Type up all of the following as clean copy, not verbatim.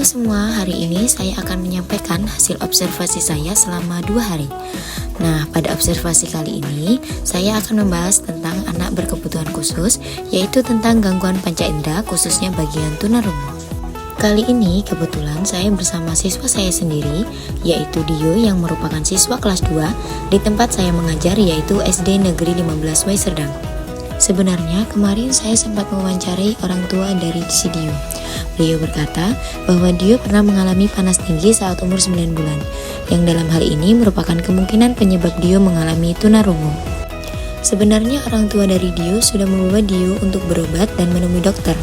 semua, hari ini saya akan menyampaikan hasil observasi saya selama 2 hari. Nah, pada observasi kali ini, saya akan membahas tentang anak berkebutuhan khusus, yaitu tentang gangguan panca indera khususnya bagian tunarungu. Kali ini kebetulan saya bersama siswa saya sendiri, yaitu Dio yang merupakan siswa kelas 2 di tempat saya mengajar, yaitu SD Negeri 15 Wai Serdang. Sebenarnya kemarin saya sempat mewawancarai orang tua dari si Dio. Beliau berkata bahwa Dio pernah mengalami panas tinggi saat umur 9 bulan, yang dalam hal ini merupakan kemungkinan penyebab Dio mengalami tunarungu. Sebenarnya orang tua dari Dio sudah membawa Dio untuk berobat dan menemui dokter.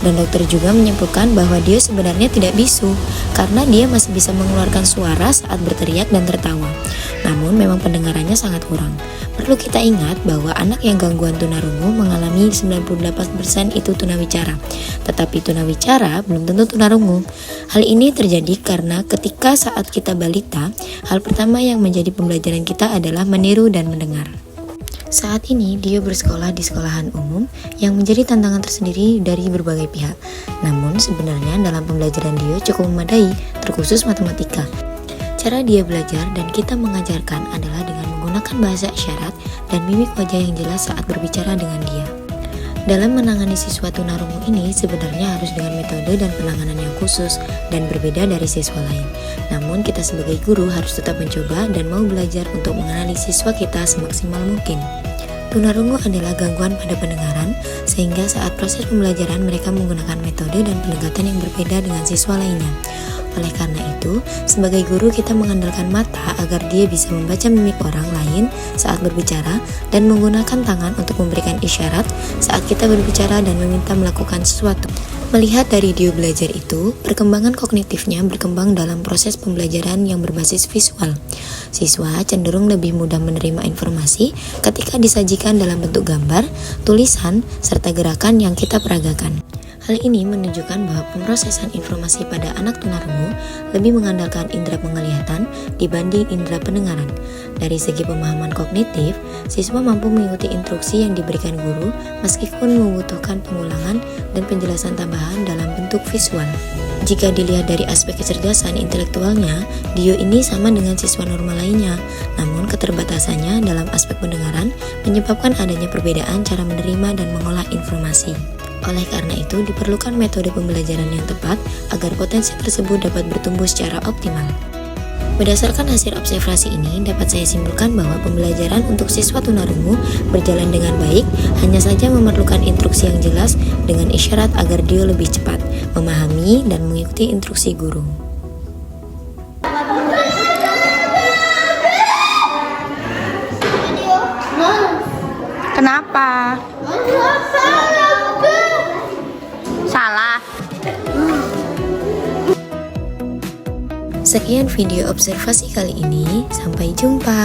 Dan dokter juga menyimpulkan bahwa Dio sebenarnya tidak bisu, karena dia masih bisa mengeluarkan suara saat berteriak dan tertawa. Namun memang pendengarannya sangat kurang. Perlu kita ingat bahwa anak yang gangguan tunarungu mengalami 98% itu tunawicara. Tetapi tunawicara belum tentu tunarungu. Hal ini terjadi karena ketika saat kita balita, hal pertama yang menjadi pembelajaran kita adalah meniru dan mendengar. Saat ini Dio bersekolah di sekolahan umum yang menjadi tantangan tersendiri dari berbagai pihak. Namun sebenarnya dalam pembelajaran Dio cukup memadai, terkhusus matematika. Cara dia belajar dan kita mengajarkan adalah dengan menggunakan bahasa isyarat dan mimik wajah yang jelas saat berbicara dengan dia. Dalam menangani siswa tunarungu ini sebenarnya harus dengan metode dan penanganan yang khusus dan berbeda dari siswa lain. Namun kita sebagai guru harus tetap mencoba dan mau belajar untuk mengenali siswa kita semaksimal mungkin. Tunarungu adalah gangguan pada pendengaran, sehingga saat proses pembelajaran mereka menggunakan metode dan pendekatan yang berbeda dengan siswa lainnya. Oleh karena itu, sebagai guru kita mengandalkan mata agar dia bisa membaca mimik orang lain saat berbicara dan menggunakan tangan untuk memberikan isyarat saat kita berbicara dan meminta melakukan sesuatu. Melihat dari Dio belajar itu, perkembangan kognitifnya berkembang dalam proses pembelajaran yang berbasis visual. Siswa cenderung lebih mudah menerima informasi ketika disajikan dalam bentuk gambar, tulisan, serta gerakan yang kita peragakan. Hal ini menunjukkan bahwa pemrosesan informasi pada anak tunarungu lebih mengandalkan indera penglihatan dibanding indera pendengaran. Dari segi pemahaman kognitif, siswa mampu mengikuti instruksi yang diberikan guru meskipun membutuhkan pengulangan dan penjelasan tambahan dalam bentuk visual. Jika dilihat dari aspek kecerdasan intelektualnya, Dio ini sama dengan siswa normal lainnya, namun keterbatasannya dalam aspek pendengaran menyebabkan adanya perbedaan cara menerima dan mengolah informasi. Oleh karena itu, diperlukan metode pembelajaran yang tepat agar potensi tersebut dapat bertumbuh secara optimal. Berdasarkan hasil observasi ini, dapat saya simpulkan bahwa pembelajaran untuk siswa tunarungu berjalan dengan baik, hanya saja memerlukan instruksi yang jelas dengan isyarat agar dia lebih cepat memahami dan mengikuti instruksi guru. Kenapa? Salah. Sekian video observasi kali ini, sampai jumpa.